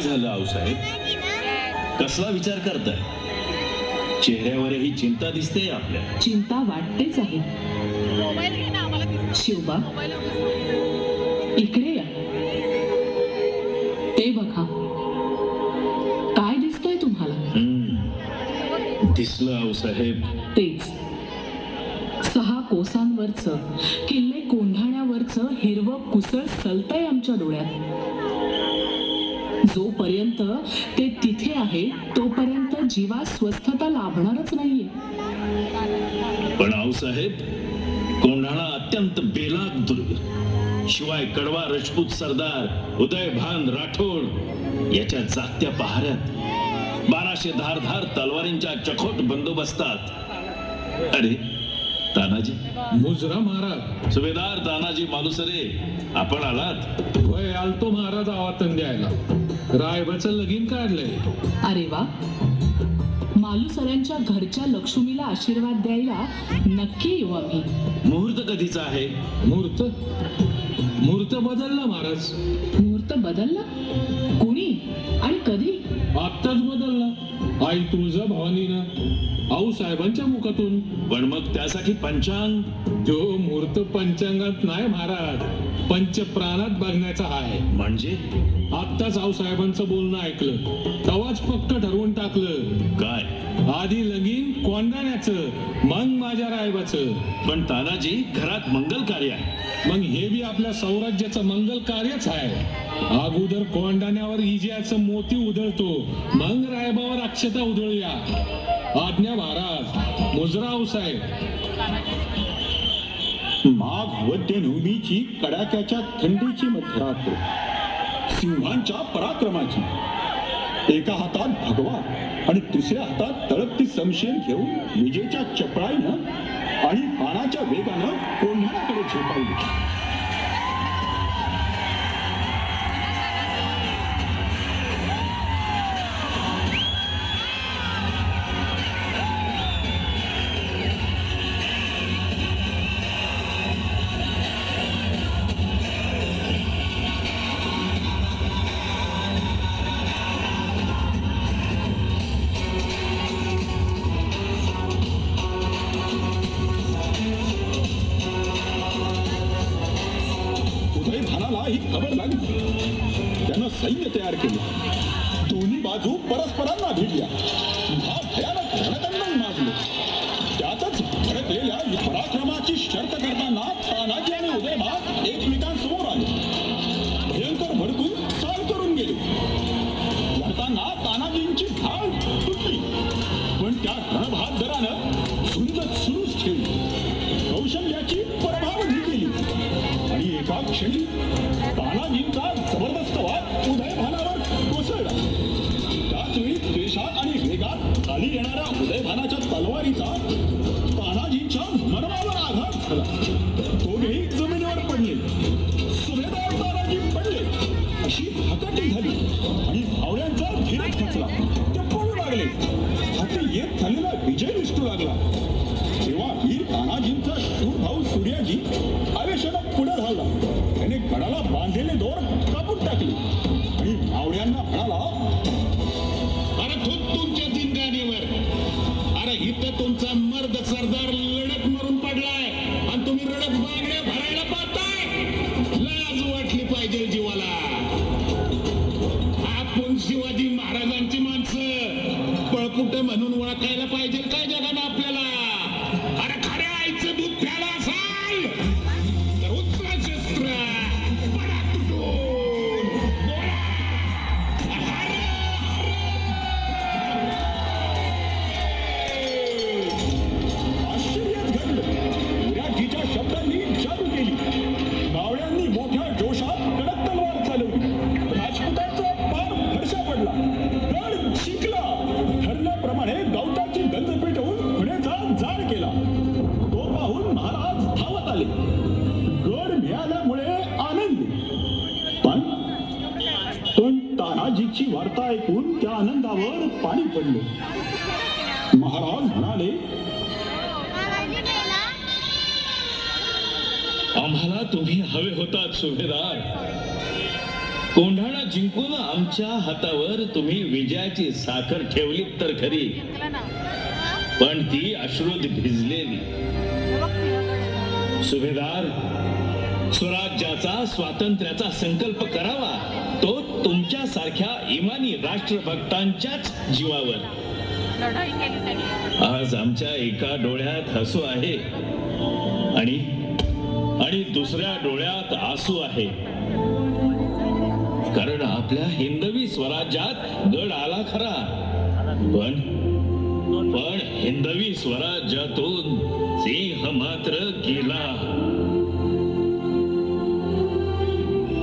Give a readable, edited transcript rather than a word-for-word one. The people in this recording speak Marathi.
झालं आऊसाहेब? कसला विचार करताय? चेहऱ्यावरही चिंता दिसते आपल्या. चिंता वाटतेच आहे. शिवबा, इकडे या. ते बघा, काय दिसतंय तुम्हाला? दिसलं आऊसाहेब. तेच 6 कोसांवरचं, किल्ले कोंढाण्यावरचं हिरवं कुसळ सलतंय आमच्या डोळ्यात. जोपर्यंत ते तिथे आहे तोपर्यंत जीवास स्वस्थता लाभणारच नाहीये. पण आऊसाहेब, कोंढाणा अत्यंत बेलाग दुर्ग. शिवाय कडवा राजपूत सरदार उदयभान राठोड याच्या जागत्या पहाऱ्यात 1200 धारधार तलवारींच्या चखोट बंदोबस्तात. अरे तानाजी. मुजरा महाराज. सुभेदार तानाजी मालुसरे, आपण आलात? वय आलतो महाराज आवातन द्यायला. रायबाचं लगीन काढलंय. अरे वा, मालुसऱ्यांच्या घरच्या लक्ष्मीला आशीर्वाद द्यायला नक्की येऊ आम्ही. मुहूर्त कधीचा आहे? मुहूर्त बदलला महाराज. मुहूर्त बदलला? कुणी आणि कधी? आत्ताच बदलला. आई तुळजा भवानीनं, आऊसाहेबांच्या मुखातून. पण मग त्यासाठी पंचांग? जो मुहूर्त पंचांगात नाही महाराज, पंचप्राणात बघण्याचा आहे. म्हणजे? आत्ताच आऊसाहेबांचं बोलणं ऐकलं, तेव्हाच पक्क ठरवून टाकलं. काय? आधी लगीन कोंढाण्याचं, मग माझ्या रायबाचं. पण तानाजी, घरात मंगल कार्य आहे. मग हे बी आपल्या सौराज्याचं मंगल कार्यच आहे. अगोदर कोंढाण्यावर इजियाचं मोती उधळतो, मग रायबावर अक्षता उधळूया. आज्ञा महाराज. मुजरा आऊसाहेब. माघ वद्यनवमीची कडाक्याच्या थंडीची मध्यरात्र, सिंहांच्या पराक्रमाची. एका हातात भगवा आणि दुसऱ्या हातात तळपती समशेर घेऊन विजेच्या चपळाईनं आणि बाणाच्या वेगानं कोंढाण्याकडे झेपावली. ही खबर लागली. त्यानं सैन्य तयार केले. दोन्ही बाजू परस्परांना भिडल्या. भयानक रणकंदन माजले. त्यातच भडकलेल्या पराक्रमाची शर्त करताना तानाजी आणि उदयभान एकमेकांसमोर आले. भयंकर भडकून चाल करून गेले. लढताना तानाजींची ढाल तुटली, पण त्या रणबहादरानं झुंज सुरूच ठेवली. कौशल्याची परभावधी केली आणि एका क्षणी तानाजींचा जबरदस्त वाद उदयभानावर कोसळला. त्याचवेळी द्वेषात आणि वेगात खाली येणाऱ्या उदयभानाच्या तलवारीचा तानाजींच्या मर्मावर आघात झाला. दोघेही जमिनीवर पडले. सुभेदार तानाजी पडले अशी हकाटी झाली आणि भावड्यांचा धीरच खचला. ते पळू लागले. हाती येत झालेला विजय दिसू लागला. तेव्हा वीर तानाजींचा शूर भाऊ सूर्याजी आवेशानं पुढे झाला. त्याने गडाला बांधलेले दोर कापून टाकले आणि मावळ्यांना म्हणाला, अरे तुमच्या जिंगाणीवर. अरे इथं तुमचा मर्द सरदार लढत मरून पडलाय आणि तुम्ही रडत बांगड्या भरायला पाहताय. लाज वाटली पाहिजे जीवाला. आपण शिवाजी महाराजांची माणसं पळपुट म्हणून ओळखायला पाहिजे काय जगानं आपल्याला. अरे खऱ्या आईचं दूध प्याला असाल तर उचला शस्त्र, पडा तुटून, बोला. आश्चर्यच घडलं. विराजीच्या शब्दांनी जादू केली. मावळ्यांनी मोठ्या जोशात कडक तलवार चालवली. राजपुतांचा पार फरशा पडला. गड शिकला. ठरल्याप्रमाणे गवताची गंज पेटवून खुण्याचा जाळ केला. तो पाहून महाराज धावत आले. गड मिळाल्यामुळे आनंदी. पण तानाजीची वार्ता ऐकून त्या आनंदावर पाणी पडले. महाराज म्हणाले, आम्हाला तुम्ही हवे होतात सुभेदार. कोंढाणा जिंकून आमच्या हातावर तुम्ही विजयाची साखर ठेवलीत तर खरी, पण ती अश्रूत भिजलेली. सुभेदार, स्वराज्याचा स्वातंत्र्याचा संकल्प करावा तो तुमच्या सारख्या इमानी राष्ट्रभक्तांच्याच जीवावर. आज आमच्या एका डोळ्यात हसू आहे आणि दुसऱ्या डोळ्यात आसू आहे, कारण आपल्या हिंदवी स्वराज्यात गड आला खरा, पण हिंदवी स्वराज्यातून सिंह मात्र गेला.